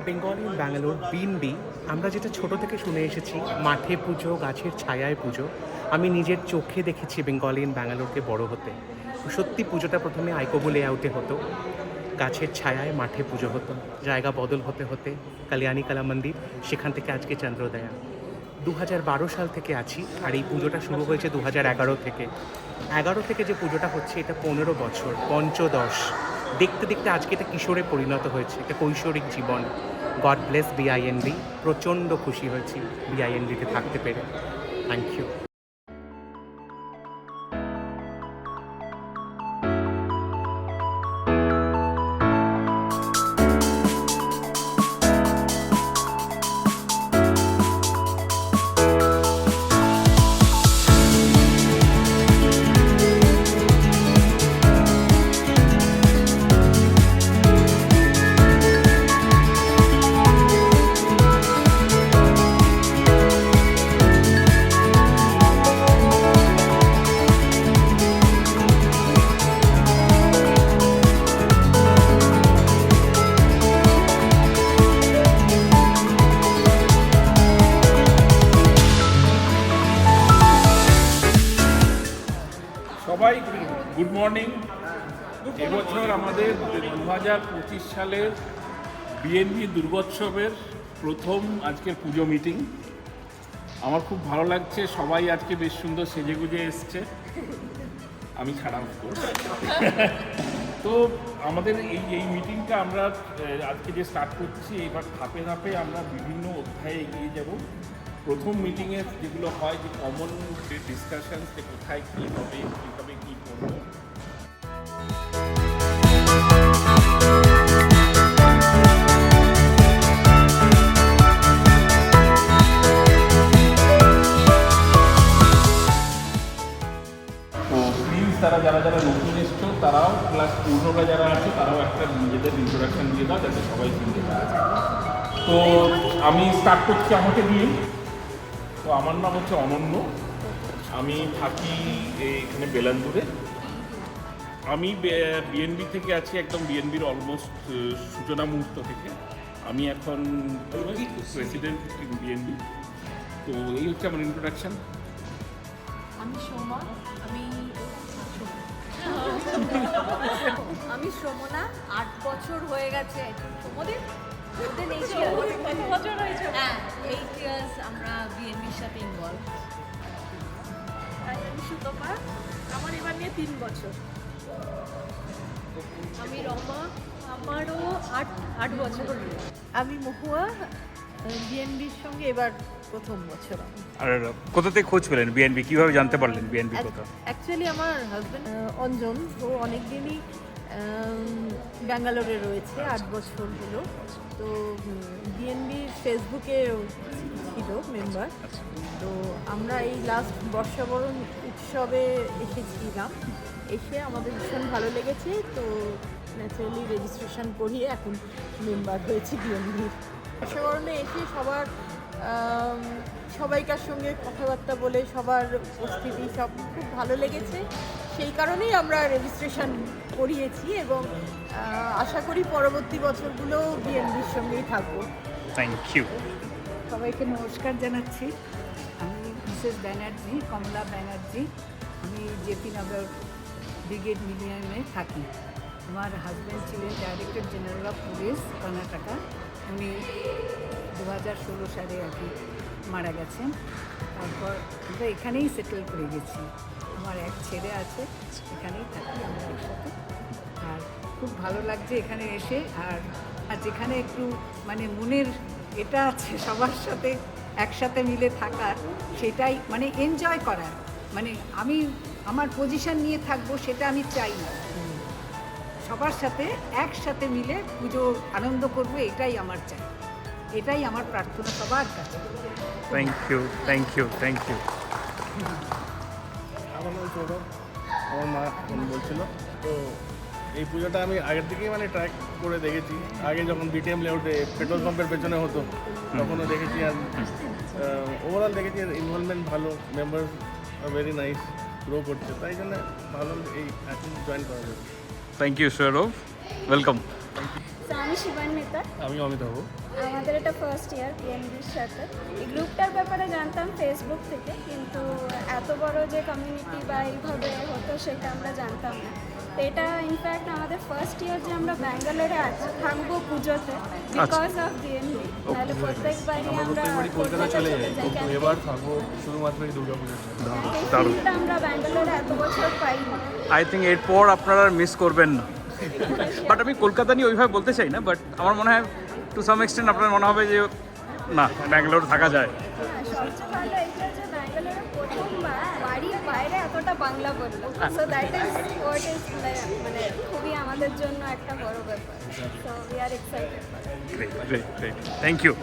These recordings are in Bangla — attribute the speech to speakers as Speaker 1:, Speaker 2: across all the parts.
Speaker 1: বেঙ্গল ইন ব্যাঙ্গালোর বিএনবি আমরা যেটা ছোট থেকে শুনে এসেছি, মাঠে পুজো, গাছের ছায়ায় পুজো। আমি নিজের চোখে দেখেছি বেঙ্গল ইন ব্যাঙ্গালোরকে বড় হতে। সত্যি পুজোটা প্রথমে আইকোবো লেআউটে হতো, গাছের ছায়ায় মাঠে পুজো হতো, জায়গা বদল হতে হতে কালিয়ানি কালা মন্দির, সেখান থেকে আজকে চন্দ্রোদয়া। 2012 সাল থেকে আছি, আর এই পুজোটা শুরু হয়েছে 2011 থেকে। 11 থেকে যে পুজোটা হচ্ছে, এটা 15 বছর, পঞ্চদশ। দেখতে দেখতে আজকে এটা কিশোরে পরিণত হয়েছে, এটা কৈশোরিক জীবন। God bless বিআইএনবি। প্রচণ্ড খুশি হয়েছি বিআইএনবিতে থাকতে পেরে। Thank you.
Speaker 2: সবাই গুড মর্নিং। এবছর আমাদের 2025 সালের বিএনবি দুর্গোৎসবের প্রথম আজকের পুজো মিটিং। আমার খুব ভালো লাগছে, সবাই আজকে বেশ সুন্দর সেজেগুজে এসছে, আমি ছাড়া। তো আমাদের এই মিটিংটা আমরা আজকে যে স্টার্ট করছি, এবার ধাপে ধাপে আমরা বিভিন্ন অধ্যায়ে এগিয়ে যাব। প্রথম মিটিংয়ে যেগুলো হয়, যে কমন ডিসকাশন, যে কোথায় কী হবে, কীভাবে কী করবো। তারা যারা যারা নতুন এসছো তারাও, প্লাস পুরনোরা যারা আছে তারাও একটা নিজেদের ইন্ট্রোডাকশন দিয়ে দাও, যাতে সবাই শুনতে পারে। তো আমি স্টার্ট করছি আমাকে দিয়ে। তো আমার নাম হচ্ছে অনন্য, আমি থাকি এখানে বেলান্দুরে। আমি বিএনবি থেকে আছি, একদম বিএনবির অলমোস্ট সূচনা মুহূর্ত থেকে। আমি এখন প্রেসিডেন্ট বিএনবি। তো এই হচ্ছে আমার ইন্ট্রোডাকশন।
Speaker 3: আমি সোমা, আমি শ্রমনা। 8 বছর হয়ে গেছে। ওদের নেই, কত বছর হয়েছে? হ্যাঁ, 8 ইয়ার্স আমরা বিএনবির সাথে ইনভলভ।
Speaker 4: আমি সুতপা, আমার এবার নিয়ে 3 বছর।
Speaker 3: আমি রমা, আমারও 8 বছর।
Speaker 4: আমি মহুয়া, বিএনবির সঙ্গে এবার প্রথম বছর।
Speaker 5: আর কোথা থেকে খোঁজ পেলেন বিএনবি, কিভাবে জানতে পারলেন বিএনবি কোথা?
Speaker 4: অ্যাকচুয়ালি আমার হাজব্যান্ড অঞ্জন, ও অনেক দিনই ব্যাঙ্গালোরে রয়েছে, 8 বছর হলো। তো বিএনবির ফেসবুকে ছিল মেম্বার। তো আমরা এই লাস্ট বর্ষাবরণ উৎসবে এসেছিলাম, এসে আমাদের ভীষণ ভালো লেগেছে। তো ন্যাচারালি রেজিস্ট্রেশন করিয়ে এখন মেম্বার হয়েছে বিএনবির। বর্ষাবরণে এসে সবাইকার সঙ্গে কথাবার্তা বলে সবার উপস্থিতি সব খুব ভালো লেগেছে। সেই কারণেই আমরা রেজিস্ট্রেশন করিয়েছি এবং আশা করি পরবর্তী বছরগুলো বিএনবির সঙ্গেই থাকবো।
Speaker 5: Thank you.
Speaker 6: সবাইকে নমস্কার জানাচ্ছি। আমি মিসেস ব্যানার্জি, কমলা ব্যানার্জি। আমি জেপি নগর ব্রিগেড মিলিয়নে থাকি। আমার হাজব্যান্ড ছিলেন director general of police, Karnataka. উনি 2016 সালে আর কি মারা গেছেন। তারপর আমরা এখানেই সেটেল করে গেছি। আমার এক ছেলে আছে, এখানেই থাকি আমরা একসাথে। আর খুব ভালো লাগছে এখানে এসে। আর যেখানে একটু মানে মনের এটা আছে সবার সাথে একসাথে মিলে থাকার, সেটাই মানে এনজয় করার, মানে আমি আমার পজিশন নিয়ে থাকবো সেটা আমি চাই না। সবার সাথে একসাথে মিলে পুজো আনন্দ করবো, এটাই আমার চাই, এটাই আমার প্রার্থনা সবার কাছে।
Speaker 5: Thank you, thank you, thank you.
Speaker 7: আমার নাম সৌরভ, আমার মা ফোন বলছিল। তো এই পুজোটা আমি আগের থেকেই মানে ট্র্যাক করে দেখেছি। আগে যখন বিটিএম লেআউটে পেট্রোল পাম্পের পেছনে হতো তখনও দেখেছি। আর ওভারঅল দেখেছি ইনভলভমেন্ট ভালো, মেম্বার ভেরি নাইস, গ্রো করছে, তাই জন্য ভালো এই এখন জয়েন করা যাবে।
Speaker 5: Thank you Sourav, welcome.
Speaker 8: তো আমি শিবান্বিতা,
Speaker 7: আমি অমিতাভ।
Speaker 8: আমাদের এটা ফার্স্ট ইয়ার বিএনবির সাথে। এই গ্রুপটার ব্যাপারে জানতাম ফেসবুক থেকে, কিন্তু এত বড় যে কমিউনিটি বা এইভাবে হতো সেটা আমরা জানতাম না। তো এটা ইনফ্যাক্ট আমাদের ফার্স্ট ইয়ার যে আমরা ব্যাঙ্গালোরে থাকবো পুজোতে বিকজ অফ বিএনবি, তাহলে প্রত্যেকবারই আমরা কলকাতা চলে যাই।
Speaker 7: তো এবার থাকবো শুধুমাত্র এই দুর্গাপুজোর জন্য।
Speaker 8: এই
Speaker 5: দারুণ।
Speaker 8: ফিলটা আমরা ব্যাঙ্গালোরে এত বছর পাইনি।
Speaker 5: আই থিঙ্ক এরপর আপনারা মিস করবেন না। বাট আমি কলকাতা নিয়ে ওইভাবে বলতে চাই না, বাট আমার মনে হয় টু সাম এক্সটেন্ট আপনার মনে হবে যে না, ব্যাঙ্গালোর থাকা যায়।
Speaker 8: হ্যাঁ, সবচেয়ে ভালো এটা যে ব্যাঙ্গালোরে প্রথমবার বাড়ির বাইরে এতটা বাংলা বললো, so that is what is মানে খুবই আমাদের জন্য একটা বড় ব্যাপার। So we are excited.
Speaker 5: Great, thank you.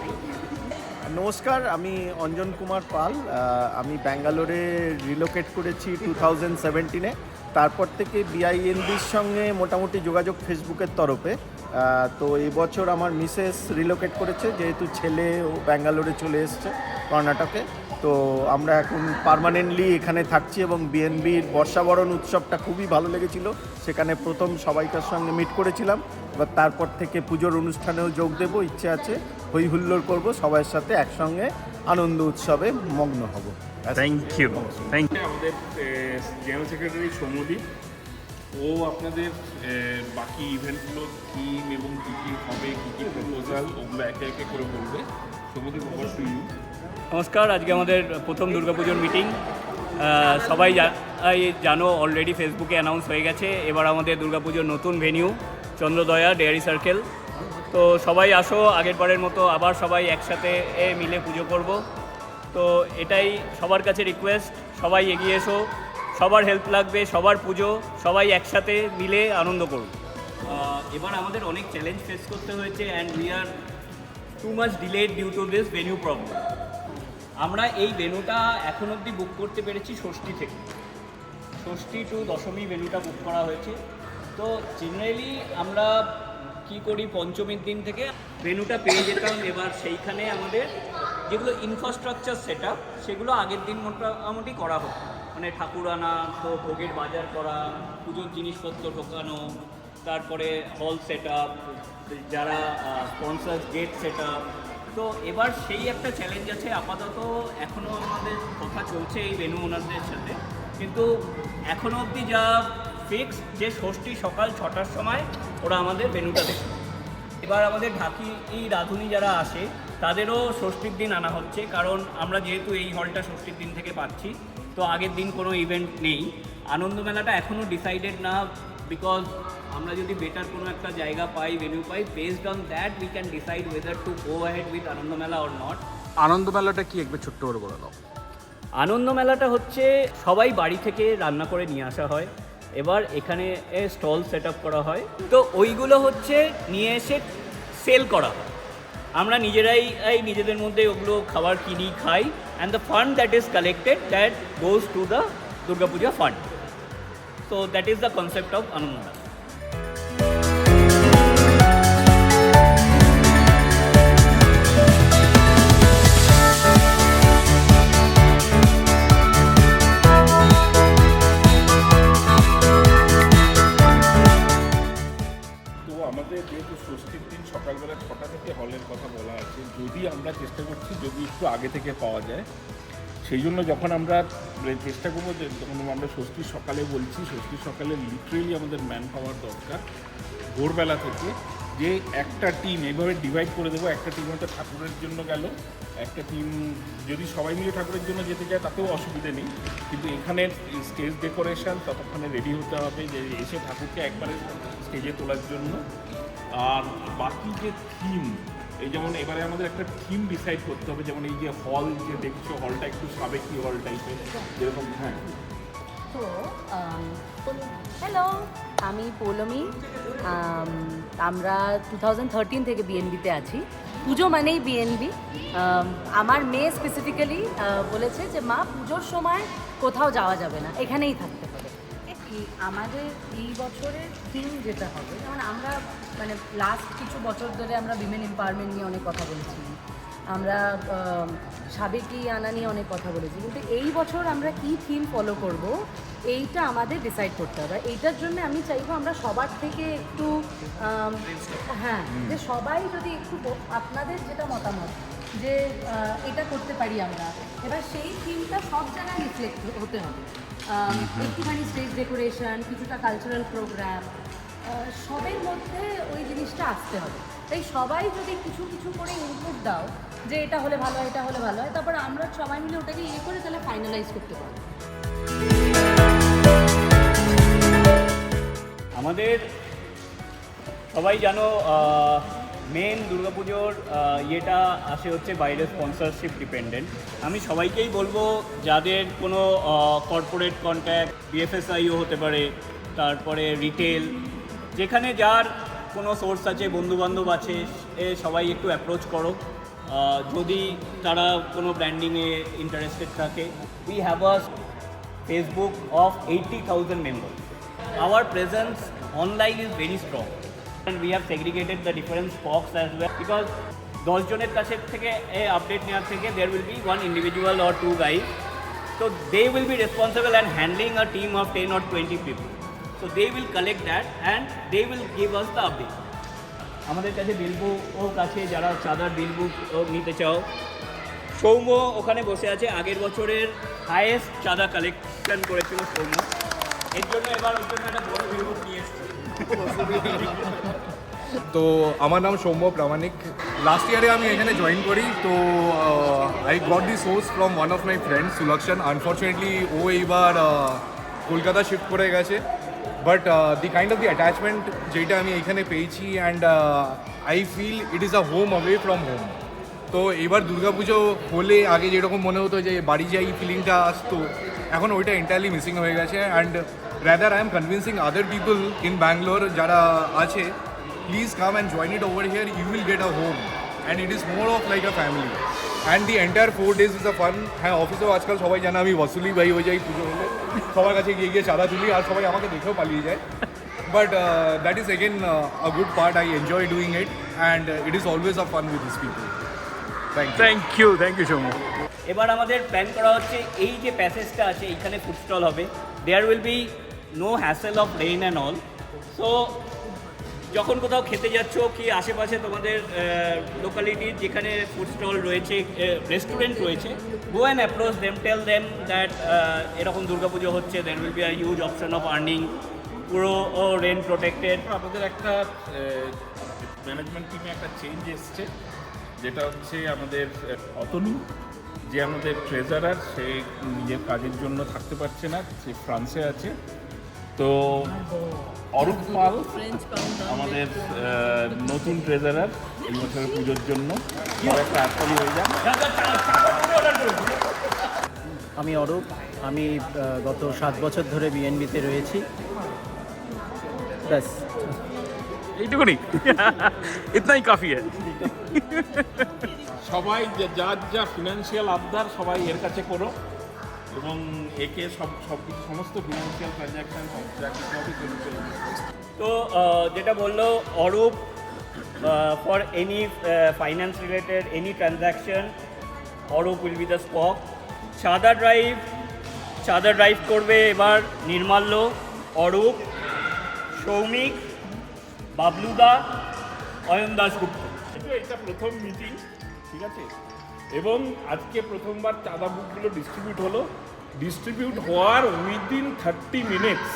Speaker 9: নমস্কার, আমি অঞ্জন কুমার পাল। আমি ব্যাঙ্গালোরে রিলোকেট করেছি 2017-এ। তারপর থেকে বিআইএনবির সঙ্গে মোটামুটি যোগাযোগ ফেসবুকের তরফে। তো এই বছর আমার মিসেস রিলোকেট করেছে, যেহেতু ছেলে ও ব্যাঙ্গালোরে চলে এসছে কর্ণাটকে। তো আমরা এখন পার্মানেন্টলি এখানে থাকছি এবং বিএনবির বর্ষাবরণ উৎসবটা খুবই ভালো লেগেছিল। সেখানে প্রথম সবাইকার সঙ্গে মিট করেছিলাম। এবার তারপর থেকে পুজোর অনুষ্ঠানেও যোগ দেবো, ইচ্ছে আছে। হই হুল্লোড় করবো, সবার সাথে একসঙ্গে আনন্দ উৎসবে মগ্ন হব।
Speaker 5: Thank you.
Speaker 2: আমাদের জেনারেল সেক্রেটারি সৌম্যদীপ, ও আপনাদের বাকি ইভেন্টগুলো থিম এবং কী কী হবে, কী কী প্রপোজাল, ওগুলো একে একে করে বলবে। Soumyadip, over to you.
Speaker 10: নমস্কার, আজকে আমাদের প্রথম দুর্গাপুজোর মিটিং। সবাই জানো, অলরেডি ফেসবুকে অ্যানাউন্স হয়ে গেছে। এবার আমাদের দুর্গাপুজোর নতুন ভেনিউ চন্দ্রদয়া ডেয়ারি সার্কেল। তো সবাই আসো, আগের বারের মতো আবার সবাই একসাথে মিলে পুজো করব। তো এটাই সবার কাছে রিকোয়েস্ট, সবাই এগিয়ে এসো, সবার হেল্প লাগবে, সবার পুজো, সবাই একসাথে মিলে আনন্দ করব। এবার আমাদের অনেক চ্যালেঞ্জ ফেস করতে হয়েছে and we are too much delayed due to this venue problem. আমরা এই ভেন্যুটা এখন অবধি বুক করতে পেরেছি ষষ্ঠী থেকে, ষষ্ঠী টু দশমী ভেন্যুটা বুক করা হয়েছে। তো জেনারেলি আমরা কি করি, পঞ্চমীর দিন থেকে ভেন্যুটা পেয়ে যেতাম। এবার সেইখানে আমাদের যেগুলো ইনফ্রাস্ট্রাকচার সেট আপ, সেগুলো আগের দিন মোটামুটি করা হতো। মানে ঠাকুর আনা, তো ভোগের বাজার করা, পুজোর জিনিসপত্র ঢোকানো, তারপরে হল সেট আপ, যারা স্পন্সার গেট সেট আপ। তো এবার সেই একটা চ্যালেঞ্জ আছে। আপাতত এখনও আমাদের কথা চলছে এই ভেন্যু ওনারদের সাথে, কিন্তু এখনও অবধি যা ফিক্স যে ষষ্ঠী সকাল 6টার সময় ওরা আমাদের ভেন্যুটা দেবে। এবার আমাদের ঢাকি রাঁধুনি যারা আসে তাদেরও ষষ্ঠীর দিন আনা হচ্ছে, কারণ আমরা যেহেতু এই হলটা ষষ্ঠীর দিন থেকে পাচ্ছি, তো আগের দিন কোনো ইভেন্ট নেই। আনন্দমেলাটা এখনও ডিসাইডেড না, বিকজ আমরা যদি বেটার কোনো একটা জায়গা পাই, ভেন্যু পাই, based on that we can decide whether to go ahead with Anandamela or not.
Speaker 5: আনন্দমেলাটা কি একবার ছোট্ট করে বলে দাও।
Speaker 10: আনন্দমেলাটা হচ্ছে সবাই বাড়ি থেকে রান্না করে নিয়ে আসা হয়, এবার এখানে স্টল সেট আপ করা হয়। তো ওইগুলো হচ্ছে নিয়ে এসে সেল করা হয়। আমরা নিজেরাই নিজেদের মধ্যে ওগুলো খাবার কিনি, খাই, and the fund that is collected that goes to the Durga Puja fund. So that is the concept of Anandamela.
Speaker 2: আমাদের যেহেতু ষষ্ঠীর দিন সকালবেলা 6টা থেকে হলের কথা বলা আছে, যদি আমরা চেষ্টা করছি যদি একটু আগে থেকে পাওয়া যায়, সেই জন্য যখন আমরা চেষ্টা করবো যে যখন আমরা ষষ্ঠীর সকালে বলছি, ষষ্ঠীর সকালে লিটারেলি আমাদের ম্যান পাওয়ার দরকার ভোরবেলা থেকে, যে একটা টিম এইভাবে ডিভাইড করে দেবো। একটা টিম হয়তো ঠাকুরের জন্য গেল, একটা টিম যদি সবাই মিলে ঠাকুরের জন্য যেতে চায় তাতেও অসুবিধে নেই, কিন্তু এখানে স্টেজ ডেকোরেশন ততক্ষণে রেডি হতে হবে যে এসে ঠাকুরকে একবারে স্টেজে তোলার জন্য। আর বাকি যে থিম, এই যেমন এবারে আমাদের একটা থিম ডিসাইড করতে হবে, যেমন এই যে হল যে দেখছো, হলটা একটু সাবেকি হল টাইপের, যেরকম। হ্যাঁ,
Speaker 3: তো হ্যালো, আমি পৌলমী। আমরা 2013 থেকে বিএনবিতে আছি। পুজো মানেই বিএনবি। আমার মেয়ে স্পেসিফিক্যালি বলেছে যে মা, পুজোর সময় কোথাও যাওয়া যাবে না, এখানেই থাকতে হবে। আমাদের এই বছরের থিম যেটা হবে, যেমন আমরা মানে লাস্ট কিছু বছর ধরে আমরা উইমেন এম্পাওয়ারমেন্ট নিয়ে অনেক কথা বলছি। আমরা সাবেকি আনা নিয়ে অনেক কথা বলেছি, কিন্তু এই বছর আমরা কি থিম ফলো করব এইটা আমাদের ডিসাইড করতে হবে। এইটার জন্য আমি চাইবো আমরা সবার থেকে একটু হ্যাঁ, যে সবাই যদি একটু আপনাদের যেটা মতামত যে এটা করতে পারি আমরা, এবার সেই থিমটা সব জায়গায় রিফ্লেক্ট হতে হবে। একটুখানি স্টেজ ডেকোরেশন, কিছুটা কালচারাল প্রোগ্রাম, সবের মধ্যে ওই জিনিসটা আসতে হবে। তাই সবাই যদি কিছু কিছু করে ইনপুট দাও যে এটা হলে ভালো হয়, এটা হলে ভালো হয়, তারপর আমরা সবাই মিলে ওটাকে করে তাহলে ফাইনালাইজ করতে পারবো।
Speaker 10: আমাদের সবাই জানো মেন দুর্গাপুজোর ইয়েটা আসে হচ্ছে বাইরের স্পন্সরশিপ ডিপেন্ডেন্ট। আমি সবাইকেই বলবো যাদের কোনো কর্পোরেট কন্ট্যাক্ট, বিএফএসআইও হতে পারে, তারপরে রিটেল, যেখানে যার কোনো সোর্স আছে, বন্ধুবান্ধব আছে, সবাই একটু অ্যাপ্রোচ করো যদি তারা কোনো ব্র্যান্ডিংয়ে ইন্টারেস্টেড থাকে। We have a Facebook of 80,000 members. Our presence online is very strong and we have segregated the different spots as well, because 10 জনের কাছে থেকে আপডেট নেওয়ার থেকে there will be one individual or two guys, so they will be responsible and handling a team of 10 or 20 people, so they will collect that and they will give us the update. আমাদের কাছে বিলবুক আছে, যারা চাঁদার বিলবুক নিতে চাও, সৌম্য ওখানে বসে আছে, আগের বছরের হায়েস্ট চাঁদা কালেকশন করেছিল সৌম্য, এর জন্য এবার ওর জন্য একটা বড় বিলবুক নিয়ে এসেছে।
Speaker 11: তো আমার নাম সৌম্য প্রামাণিক। লাস্ট ইয়ারে আমি এখানে জয়েন করি। তো I got the source from one of my friends Sulakshan. Unfortunately ও এইবার কলকাতা শিফট করে গেছে, but the kind of the attachment যেটা আমি এখানে পেয়েছি, and I feel it is a home away from home. তো এবার দুর্গাপুজো হলে আগে যেরকম মনে হতো যে বাড়ি যাই ফিলিংটা আসতো, এখন ওইটা এন্টায়ারলি মিসিং হয়ে গেছে। And rather I am convincing other people in Bangalore যারা আছে, please come and join it over here, you will get a home and it is more of like a family. And the entire 4 days is a fun. হ্যাঁ, অফিসেও আজকাল সবাই জানে আমি ওয়াসুলি ভাই হয়ে যাই পুজো হলে, সবার কাছে গিয়ে গিয়ে চাঁদা তুলি, আর সবাই আমাকে দেখেও পালিয়ে যায়। But that is again a good part. I enjoy doing it, and it is always a fun with these people.
Speaker 5: Thank you Soumya.
Speaker 10: এবার আমাদের প্ল্যান করা হচ্ছে এই যে প্যাসেজটা আছে এইখানে ফুড স্টল হবে, there will be no hassle of rain and all. So যখন কোথাও খেতে যাচ্ছ কি আশেপাশে তোমাদের লোকালিটির যেখানে ফুড স্টল রয়েছে, রেস্টুরেন্ট রয়েছে, go and approach them, tell them that এরকম দুর্গাপুজো হচ্ছে, there will be a huge option of earning, পুরো রেন প্রোটেক্টেড।
Speaker 2: আমাদের একটা ম্যানেজমেন্ট টিমে একটা চেঞ্জ এসছে, যেটা হচ্ছে আমাদের অতনু, যে আমাদের ট্রেজারার, সে নিজের কাজের জন্য থাকতে পারছে না, সে ফ্রান্সে আছে। তো অরূপ পাল আমাদের নতুন ট্রেজারার এই বছরের পুজোর জন্য, একটা আটকালি হয়ে যায়।
Speaker 12: আমি অরূপ, আমি গত 7 বছর ধরে বিএনবিতে রয়েছি। ব্যাস
Speaker 5: এইটুকুনি, ইতনাই কাফি হ্যায়।
Speaker 2: সবাই যার যা ফিনান্সিয়াল আবদার সবাই এর কাছে করো, এবং একে সব কিছু সমস্ত ফিনান্সিয়াল ট্রানজ্যাকশন যা কিছু হবে
Speaker 10: তো যেটা বললো Arup, for any finance related any transaction, Arup will be the spoke. চাঁদা ড্রাইভ করবে এবার নির্মাল্য, অরূপ, সৌমিক, বাবলুদা, অয়ন দাশগুপ্ত।
Speaker 2: এটা প্রথম মিটিং, ঠিক আছে, এবং আজকে প্রথমবার চাঁদা বুকগুলো ডিস্ট্রিবিউট হওয়ার উইদিন 30 মিনিটস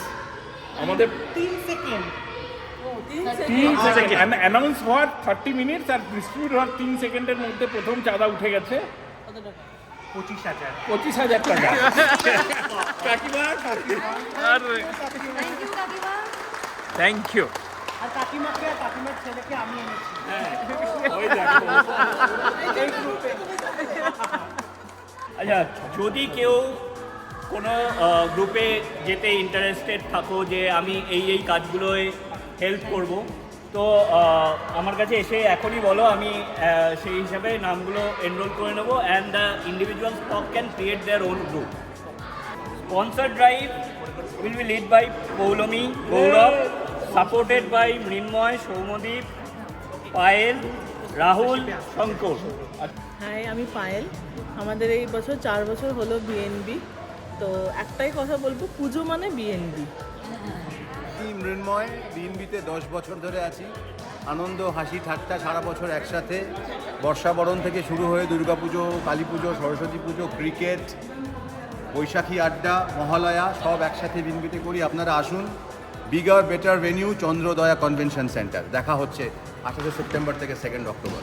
Speaker 2: আমাদের 3 সেকেন্ড অ্যানাউন্স হওয়ার 30 মিনিটস আর ডিস্ট্রিবিউট হওয়ার 3 সেকেন্ডের মধ্যে প্রথম চাঁদা উঠে গেছে 25,000 টাকা। কাকিমা,
Speaker 5: থ্যাংক ইউ।
Speaker 12: আর কাকিমাকে আর কাকিমার ছেলেকে আমি এনেছি।
Speaker 10: আচ্ছা, যদি কেউ কোনো গ্রুপে যেতে ইন্টারেস্টেড থাকো যে আমি এই কাজগুলোয় হেল্প করব, তো আমার কাছে এসে এখনই বলো, আমি সেই হিসাবে নামগুলো এনরোল করে নেবো, and the individual stock can create their own group. Sponsor drive will be lead by Paulami, Gaurav, supported by Mrinmoy, Soumadip, Payel, Rahul, Shankar.
Speaker 4: Hi, আমি পায়েল। আমাদের এই বছর 4 বছর হলো বিএনবি। তো একটাই কথা বলবো, পুজো মানে বিএনবি।
Speaker 9: আমি মৃন্ময়, বিএনবিতে 10 বছর ধরে আছি। আনন্দ, হাসি, ঠাট্টা সারা বছর একসাথে। বর্ষাবরণ থেকে শুরু হয়ে দুর্গাপুজো, কালী পুজো, সরস্বতী পুজো, ক্রিকেট, বৈশাখী আড্ডা, মহালয়া সব একসাথে বিএনবিতে করি। আপনারা আসুন। Bigger better venue, Chandrodaya convention centre. দেখা হচ্ছে 28 সেপ্টেম্বর থেকে 2 October.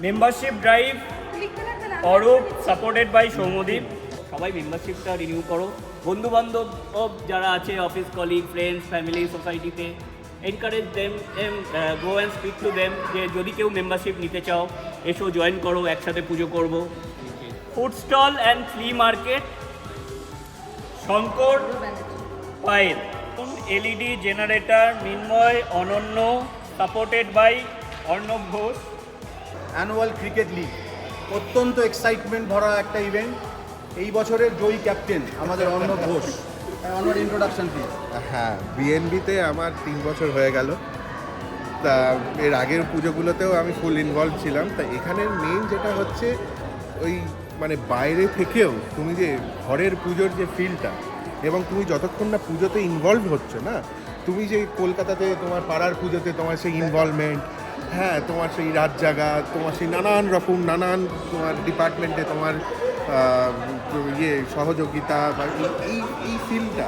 Speaker 10: Membership drive Arup, supported by Soumyadeep. সবাই মেম্বারশিপটা রিনিউ করো। বন্ধু বান্ধব যারা আছে, অফিস কলিগ, ফ্রেন্ডস, ফ্যামিলি, সোসাইটিতে, encourage them, go and speak to them যে যদি কেউ মেম্বারশিপ নিতে চাও এসো, জয়েন করো, একসাথে পুজো করব। Food stall and flea market, Shankar, Payel. LED generator, Mrinmoy, Ananya, supported by Arnab Ghosh.
Speaker 9: Annual cricket league অত্যন্ত এক্সাইটমেন্ট ভরা একটা ইভেন্ট। এই বছরের জয়ী ক্যাপ্টেন আমাদের অর্ণব ঘোষ। Arnab, introduction please.
Speaker 13: হ্যাঁ, বিএনবিতে আমার 3 বছর হয়ে গেল। তা এর আগের পুজোগুলোতেও আমি ফুল ইনভলভ ছিলাম। তা এখানের মেন যেটা হচ্ছে ওই মানে বাইরে থেকেও তুমি যে ঘরের পুজোর যে ফিলটা, এবং তুমি যতক্ষণ না পুজোতে ইনভলভ হচ্ছে না, তুমি যে কলকাতাতে তোমার পাড়ার পুজোতে তোমার সেই ইনভলভমেন্ট, হ্যাঁ, তোমার সেই রাত জাগা, তোমার সেই নানান তোমার ডিপার্টমেন্টে তোমার সহযোগিতা বা এই ফিলটা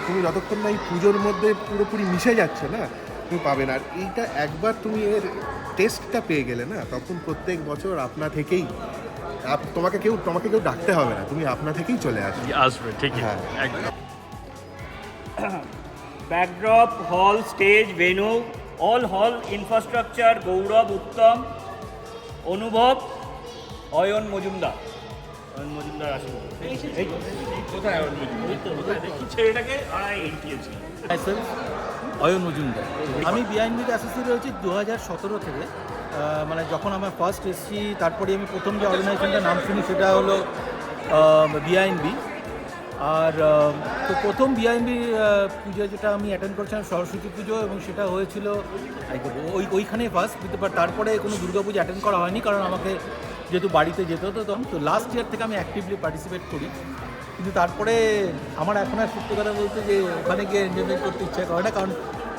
Speaker 13: তুমি যতক্ষণ না এই পুজোর মধ্যে পুরোপুরি মিশে যাচ্ছে না, তুমি পাবে না। আর এইটা একবার তুমি এর টেস্টটা পেয়ে গেলে না, তখন প্রত্যেক বছর আপনা থেকেই তোমাকে কেউ ডাকতে হবে না, তুমি আপনা থেকেই চলে
Speaker 5: আসবে। ঠিক,
Speaker 13: হ্যাঁ,
Speaker 5: একদম।
Speaker 10: ব্যাকড্রপ, হল, স্টেজ, ভেন্যু, অল হল ইনফ্রাস্ট্রাকচার, গৌরব, উত্তম, অনুভব, অয়ন মজুমদার। অয়ন মজুমদার আসবে।
Speaker 2: কোথায়
Speaker 10: দেখি ছেলেটাকে আড়াই এগিয়েছি।
Speaker 12: অয়ন মজুমদার। আমি বিআইএনবিতে অ্যাসোসিয়েট হয়েছি 2017 থেকে। মানে যখন আমার ফার্স্ট এসেছি, তারপরে আমি প্রথম যে অর্গানাইজেশনটার নাম শুনি সেটা হলো বিআইএনবি। আর তো প্রথম বিআইএনবি পুজো যেটা আমি অ্যাটেন্ড করেছিলাম সরস্বতী পুজো, এবং সেটা হয়েছিল ওইখানেই ফার্স্ট। বাট তারপরে কোনো দুর্গাপুজো অ্যাটেন্ড করা হয়নি, কারণ আমাকে যেহেতু বাড়িতে যেতে হতো তখন। তো লাস্ট ইয়ার থেকে আমি অ্যাক্টিভলি পার্টিসিপেট করি। কিন্তু তারপরে আমার এখন আর সত্যি কথা বলতে যে ওখানে গিয়ে এনজয়মেন্ট করতে ইচ্ছা করে না, কারণ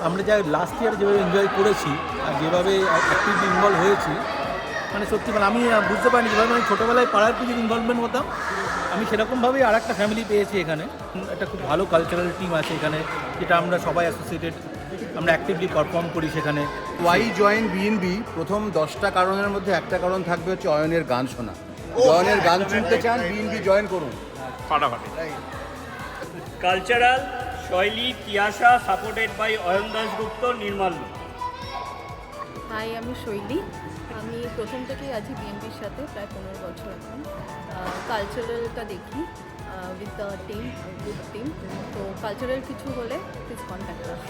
Speaker 12: আমরা যা লাস্ট ইয়ার যেভাবে এনজয় করেছি আর যেভাবে অ্যাক্টিভলি ইনভলভ হয়েছি, মানে সত্যি মানে আমি বুঝতে পারিনি যেভাবে আমি ছোটোবেলায় পাড়ার পুজোর ইনভলভমেন্ট হতাম, আমি সেরকমভাবেই আর একটা ফ্যামিলি পেয়েছি এখানে। একটা খুব ভালো কালচারাল টিম আছে এখানে, যেটা আমরা সবাই অ্যাসোসিয়েটেড, আমরা অ্যাক্টিভলি পারফর্ম করি সেখানে।
Speaker 9: ওয়াই জয়েন বিএনবি, প্রথম 10টা কারণের মধ্যে একটা কারণ থাকবে হচ্ছে অয়নের গান শোনা। অয়নের গান শুনতে চান, বিএনবি জয়েন করুন
Speaker 5: ফাটাফাটি।
Speaker 10: Cultural, Shaili, Tiasha, supported by Ayan Dasgupta, Nirmalya.
Speaker 4: Hi, আমি শৈলী। আমি প্রথম থেকেই আছি বিএনপির সাথে, প্রায় 15 বছর এখন। কালচারালটা দেখি with the team, good team. তো কালচারাল কিছু হলে please contact us.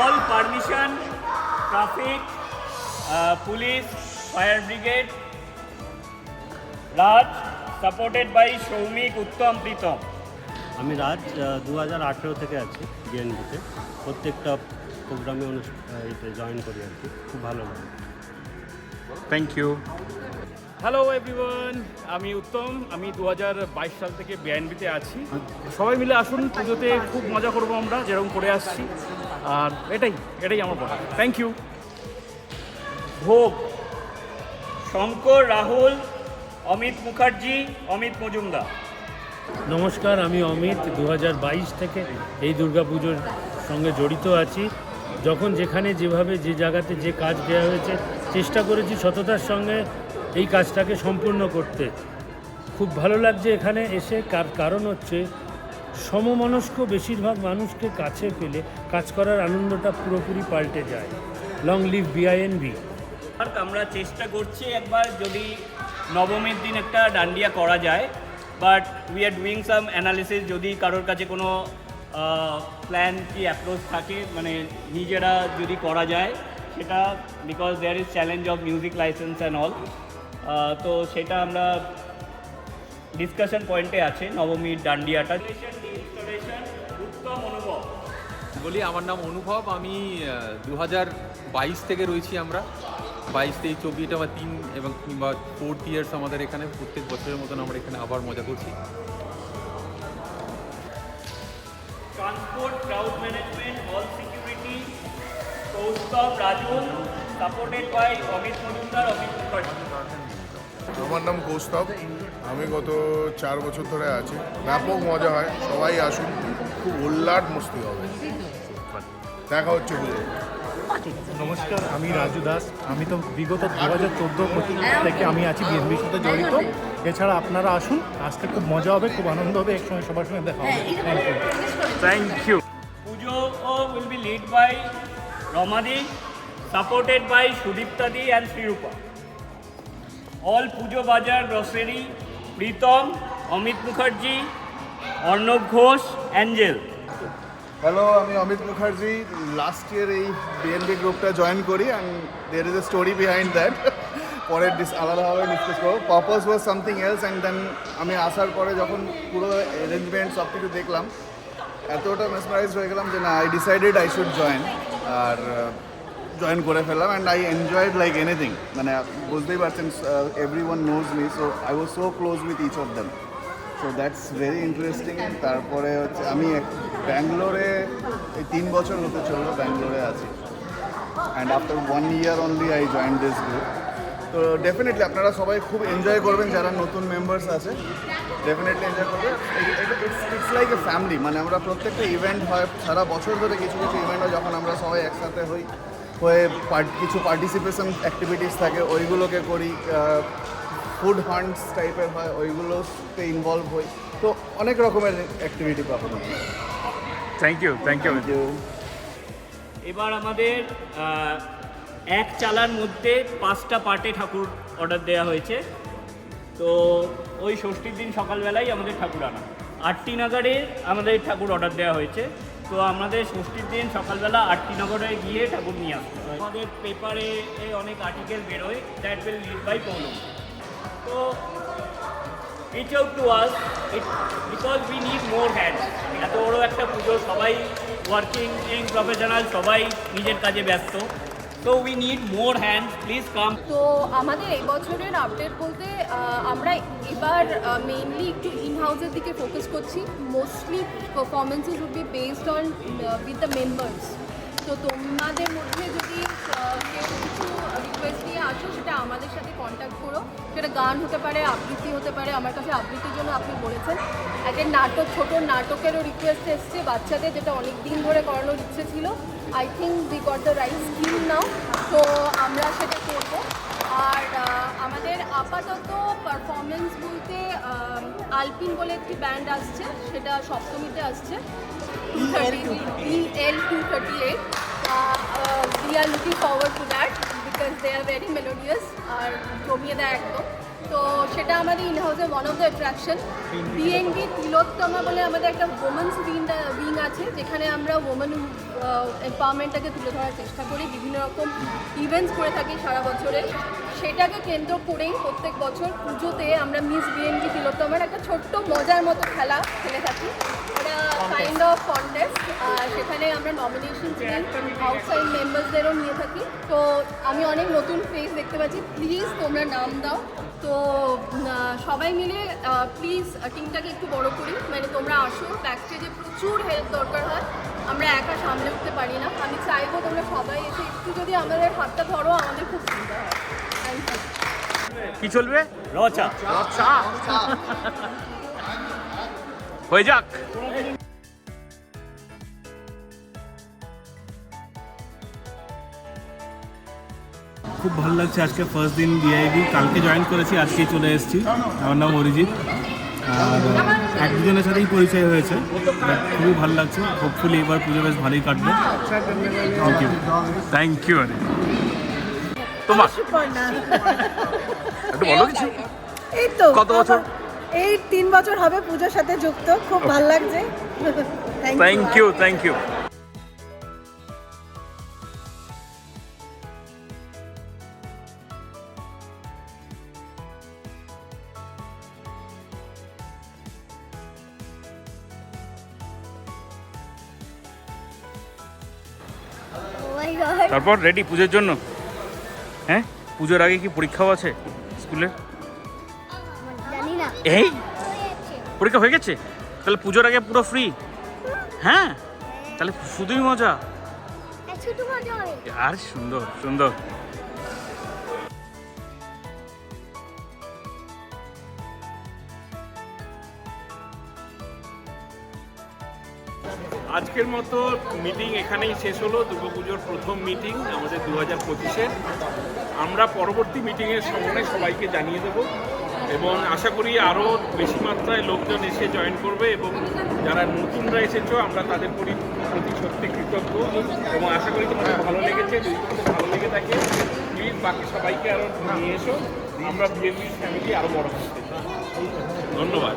Speaker 10: All permission, traffic, police, fire brigade, Raj, supported by Soumik, Uttam, Pritam.
Speaker 14: আমি রাজ, 2018 থেকে আছি বিএনবিতে। প্রত্যেকটা প্রোগ্রামে এতে জয়েন করি আর কি, খুব ভালো লাগে।
Speaker 5: Thank you.
Speaker 2: হ্যালো এভরিওয়ান, আমি উত্তম। আমি 2022 সাল থেকে বিএনবিতে আছি। সবাই মিলে আসুন, পুজোতে খুব মজা করবো আমরা যেরকম করে আসছি। আর এটাই আমার কথা। Thank you.
Speaker 10: ভোগ, শঙ্কর, রাহুল, অমিত মুখার্জি, অমিত মজুমদার।
Speaker 14: নমস্কার, আমি অমিত। 2022 থেকে এই দুর্গাপুজোর সঙ্গে জড়িত আছি। যখন যেখানে যেভাবে যে জায়গাতে যে কাজ দেওয়া হয়েছে, চেষ্টা করেছি সততার সঙ্গে এই কাজটাকে সম্পূর্ণ করতে। খুব ভালো লাগছে এখানে এসে, কারণ হচ্ছে সমমনস্ক বেশিরভাগ মানুষকে কাছে পেলে কাজ করার আনন্দটা পুরোপুরি পাল্টে যায়। Long live বিআইএনবি।
Speaker 10: আর আমরা চেষ্টা করছি একবার যদি নবমীর দিন একটা ডান্ডিয়া করা যায়, but we are doing some analysis. যদি কারোর কাছে কোনো প্ল্যান কি অ্যাপ্রোচ থাকে, মানে নিজেরা যদি করা যায় সেটা, because there is challenge of music license and all. তো সেটা আমরা ডিসকাশন পয়েন্টে আছে নবমীর ডান্ডিয়াটা। উত্তম, অনুভব।
Speaker 15: বলি, আমার নাম অনুভব। আমি 2022 থেকে রয়েছি আমরা 22-23-24 এটা আমার 3 এবং কিংবা 4th ইয়ার্স আমাদের এখানে প্রত্যেক বছরের মতন আমরা এখানে আবার মজা করছি।
Speaker 10: Transport, crowd management, hall security, Kaustav Rajun, supported by Amit Majumdar, Amit Mukherjee.
Speaker 16: আমার নাম কৌস্তব, আমি গত 4 বছর ধরে আছি। ব্যাপক মজা হয়, সবাই আসুন, খুব উল্লাট মস্তি হবে। দেখা হচ্ছে পুজো।
Speaker 17: নমস্কার, আমি রাজু দাস। আমি তো বিগত 2014 থেকে আমি আছি বিএনবির সাথে জড়িত। এছাড়া আপনারা আসুন, আসতে খুব মজা হবে, খুব আনন্দ হবে, একসঙ্গে সবার সঙ্গে দেখা হবে।
Speaker 10: Thank you. Puja will be led by Ramadi, supported by Sudiptadi and Srirupa. All Pujo Bazaar Grocery, Pritam, Amit Mukherjee, Arnab Ghosh, Angel.
Speaker 18: Hello, আমি অমিত মুখার্জি। লাস্ট ইয়ার এই বিএনবি গ্রুপটা জয়েন করি and there is a story behind that. পরে আলাদাভাবে ডিসকাস করবো। Purpose was something else and then আমি আসার পরে যখন পুরো অ্যারেঞ্জমেন্ট সব কিছু দেখলাম, এতটা মেসমারাইজ হয়ে গেলাম যে না, I decided I should join. আর জয়েন করে ফেললাম and I enjoyed like anything. মানে বুঝতেই পারছেন, everyone knows me, so I was so close with each of them. So that's very interesting. তারপরে হচ্ছে আমি ব্যাঙ্গালোরে এই 3 বছর হতে চললো ব্যাঙ্গালোরে আছি, and after 1 year only I join this group. তো ডেফিনেটলি আপনারা সবাই খুব এনজয় করবেন, যারা নতুন মেম্বার্স আছে ডেফিনেটলি এনজয় করবে। It's like a family. মানে আমরা প্রত্যেকটা ইভেন্ট হয় সারা বছর ধরে, কিছু কিছু ইভেন্ট হয় যখন আমরা সবাই একসাথে হয়ে কিছু পার্টিসিপেশন অ্যাক্টিভিটিস থাকে ওইগুলোকে করি, ফুড হান্টস টাইপের হয় ওইগুলোতে ইনভলভ হই। তো অনেক রকমের অ্যাক্টিভিটি পাবেন।
Speaker 5: Thank you, thank you.
Speaker 10: এবার আমাদের এক চালার মধ্যে 5টা পার্টে ঠাকুর অর্ডার দেওয়া হয়েছে। তো ওই ষষ্ঠীর দিন সকালবেলায় আমাদের ঠাকুর আনা, 8টি নাগারে আমাদের ঠাকুর অর্ডার দেওয়া হয়েছে। তো আমাদের ষষ্ঠীর দিন সকালবেলা 8টি নগরে গিয়ে ঠাকুর নিয়ে আসতে হয়। আমাদের পেপারে অনেক আর্টিকেল বেরোয়, that will lead by Paulam. তো reach out to us because we need more hands. এত বড় একটা পুজো, সবাই ওয়ার্কিং প্রফেশনাল, সবাই নিজের কাজে ব্যস্ত। তো we need more hands, please come.
Speaker 19: তো আমাদের এই বছরের আপডেট বলতে আমরা এবার মেইনলি একটু ইন হাউসের দিকে ফোকাস করছি। Mostly performances would be based on with the members. তো তোমাদের মধ্যে যদি কেউ কিছু রিকোয়েস্ট নিয়ে আসো, সেটা আমাদের সাথে কন্ট্যাক্ট করো। সেটা গান হতে পারে, আবৃত্তি হতে পারে। আমার কাছে আবৃত্তির জন্য আপনি বলেছেন, একটা নাটক, ছোটো নাটকেরও রিকোয়েস্ট এসছে বাচ্চাদের, যেটা অনেক দিন ধরে করানোর ইচ্ছে ছিল। I think we got the right skill now, তো আমরা সেটা করবো। আর আমাদের আপাতত পারফরমেন্স বলতে আলপিন বলে একটি ব্যান্ড আসছে, সেটা সপ্তমীতে আসছে, EL 238. We are looking forward to that because they are very melodious আর জমিয়ে দেয় একদম। তো সেটা আমাদের ইন হাউসে one of the attraction. BNB Tilottama বলে আমাদের একটা ওমেন্স উইং আছে, যেখানে আমরা ওমেন এম্পাওয়ারমেন্টটাকে তুলে ধরার চেষ্টা করি। বিভিন্ন রকম ইভেন্টস করে থাকি সারা বছরে। সেটাকে কেন্দ্র করেই প্রত্যেক বছর পুজোতে আমরা মিস বিএনবি তিলোত্তমার একটা ছোট্ট মজার মতো খেলা খেলে থাকি। এটা কাইন্ড অফ কন্টেস্ট, সেখানে আমরা নমিনেশন আউটসাইড মেম্বার্সদেরও নিয়ে থাকি। তো আমি অনেক নতুন ফেস দেখতে পাচ্ছি, প্লিজ তোমরা নাম দাও। তো সবাই মিলে প্লিজ টিমটাকে একটু বড় করি। মানে তোমরা আসো, ব্যাকস্টেজে প্রচুর হেল্প দরকার হয়, আমরা একা সামলে উঠতে পারি না। আমি চাইবো তোমরা সবাই এসে একটু যদি আমাদের হাতটা ধরো, আমাদের খুব সুবিধা হয়। Thank you.
Speaker 5: কি চলবে?
Speaker 10: রচা
Speaker 5: হয়ে যাক।
Speaker 12: খুব ভালো লাগছে। আজকে ফার্স্ট দিন বিআইবি, কালকে জয়েন করেছি, আজকেই চলে এসেছি। আমার নাম অরিজিৎ, আর এক দুজনের সাথেই পরিচয় হয়েছে, খুবই ভালো লাগছে। হোপফুলি এবার পুজো বেশ ভালোই কাটবে। Thank you.
Speaker 5: Thank you. তোমার একটু বলো কিছু।
Speaker 4: এই তো
Speaker 5: কত বছর?
Speaker 4: এই 3 বছর হবে পুজোর সাথে যুক্ত, খুব ভালো লাগছে।
Speaker 5: Thank you, thank you. তারপর রেডি পুজোর জন্য? হ্যাঁ, পুজোর আগে কি পরীক্ষাও আছে স্কুলের?
Speaker 20: জানি না।
Speaker 5: এই পরীক্ষা হয়ে গেছে, তাহলে পুজোর আগে পুরো ফ্রি? হ্যাঁ, তাহলে শুধুই মজা।
Speaker 20: শুধু মজা হবে।
Speaker 5: আর সুন্দর সুন্দর।
Speaker 2: আজকের মতো মিটিং এখানেই শেষ হলো। দুর্গাপুজোর প্রথম মিটিং আমাদের 2025-এর। আমরা পরবর্তী মিটিংয়ের সময় সবাইকে জানিয়ে দেব এবং আশা করি আরও বেশি মাত্রায় লোকজন এসে জয়েন করবে এবং যারা নতুনরা এসেছো আমরা তাদের প্রতি সত্যি কৃতজ্ঞ এবং আশা করি তোমাদের ভালো লেগেছে। যদি তোমাদের ভালো লেগে থাকে প্লিজ বাকি সবাইকে আরও নিয়ে এসো, আমরা বিএনপি ফ্যামিলি আরও বড় করতে চাই। ধন্যবাদ।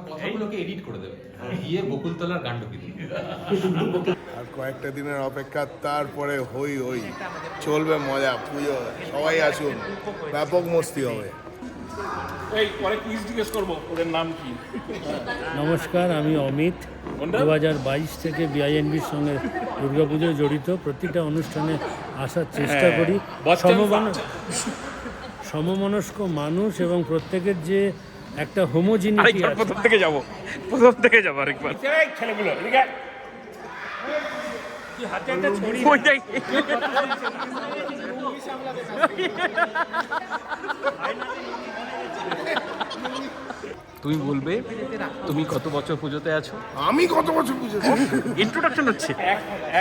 Speaker 15: কথাগুলোকে এডিট করে দেবে, গিয়ে বকুলতলার গান ঢুকিয়ে দেবে।
Speaker 16: আর কয়েকটা দিনের অপেক্ষা, তারপরে হই হই চলবে মজা। পুজো সবাই আসুন, ব্যাপক মস্তি হবে।
Speaker 2: এই পরে প্লিজ জিজ্ঞেস করবো ওদের নাম কি।
Speaker 14: নমস্কার, আমি অমিত। 2022 থেকে বিআইএনবির সঙ্গে দুর্গাপুজোয় জড়িত। প্রতিটা অনুষ্ঠানে আসার চেষ্টা করি। সমমনস্ক মানুষ এবং প্রত্যেকের যে একটা হোমোজিনিটি আছে।
Speaker 5: প্রথম থেকে যাবো আরেকবার।
Speaker 2: ছেলেগুলো এদিকে
Speaker 5: তুমি বলবে তুমি কত বছর পুজোতে আছো?
Speaker 16: আমি কত বছর পুজোতে?
Speaker 5: ইন্ট্রোডাকশন হচ্ছে।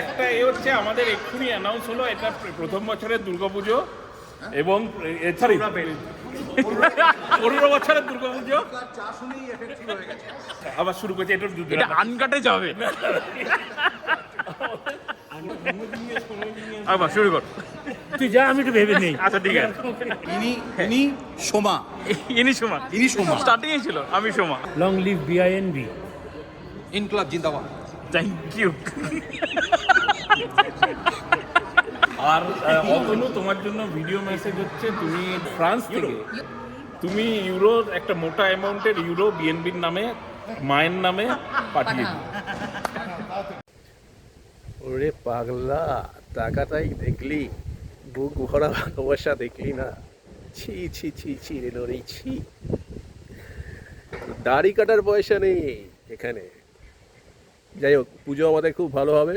Speaker 2: একটা হচ্ছে আমাদের এক্ষুনি অ্যানাউন্স হলো, এটা প্রথম বছরের দুর্গাপুজো এবং 15 বছরের দুর্গাপুজো আবার শুরু করছে।
Speaker 5: এটা আনকাটে যাবে। আবার শুরু কর।
Speaker 14: তুই যা, আমি একটু ভেবে নেই।
Speaker 5: আচ্ছা ঠিক আছে।
Speaker 12: ইনি সোমা।
Speaker 5: স্টার্টিং ছিল আমি সোমা।
Speaker 14: Long live বিআইএনবি।
Speaker 15: ইনকলাব জিন্দাবাদ।
Speaker 5: Thank you.
Speaker 2: আর অতনু, তোমার জন্য ভিডিও মেসেজ হচ্ছে, তুমি ফ্রান্স থেকে তুমি ইউরোর একটা মোটা অ্যামাউন্টের ইউরো বিএনবির নামে, মায়ের নামে পাঠিয়ে দিও।
Speaker 7: ওরে পাগলা, টাকাটাই দেখলি, বুক ভরা ভালোবাসা দেখলি না? ছি ছি ছি ছি রে রে ছি। দাড়ি কাটার পয়সা নেই এখানে। যাই হোক, পুজো আমাদের খুব ভালো হবে,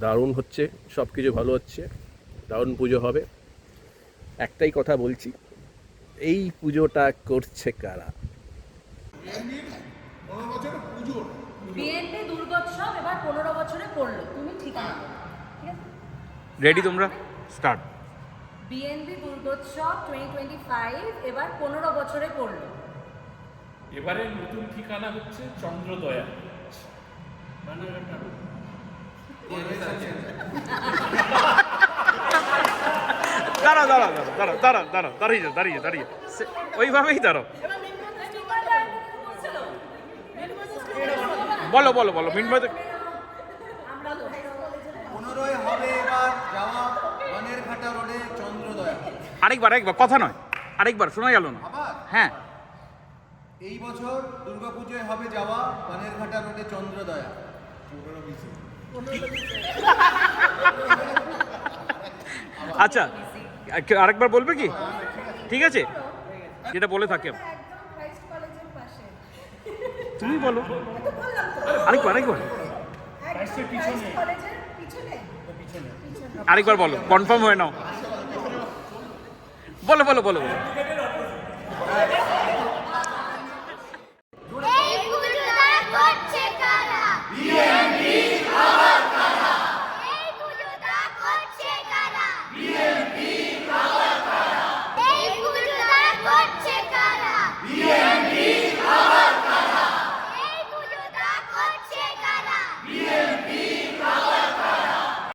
Speaker 7: দারুণ হচ্ছে, সব কিছু ভালো হচ্ছে, দারুণ পুজো হবে। একটাই কথা বলছি, এই পুজোটা করছে কারা?
Speaker 3: বিএনপি দুর্গোৎসব এবার 15 বছরে পড়লো। তুমি ঠিকানা ঠিক আছে?
Speaker 5: রেডি তোমরা? স্টার্ট।
Speaker 3: বিএনপি দুর্গোৎসব 2025 এবার 15 বছরে পড়লো।
Speaker 2: এবারে নতুন ঠিকানা হচ্ছে চন্দ্রদয়া।
Speaker 5: দাঁড়িয়ে ওইভাবেই দাঁড়ো। বলো মিনবাই।
Speaker 12: 15 হবে এবার যাওয়া বানেরঘাটা রোডে চন্দ্রদয়া।
Speaker 5: আরেকবার কথা নয়, আরেকবার শোনা গেল না। হ্যাঁ,
Speaker 12: এই বছর দুর্গাপুজোয় হবে যাওয়া বানেরঘাটা রোডে চন্দ্রদয়া।
Speaker 5: আচ্ছা আরেকবার বলবে কি? ঠিক আছে, যেটা বলে থাকে। তুমি বলো আরেকবার বলো, কনফার্ম হয়ে নাও। বলো।
Speaker 20: করছে কারা?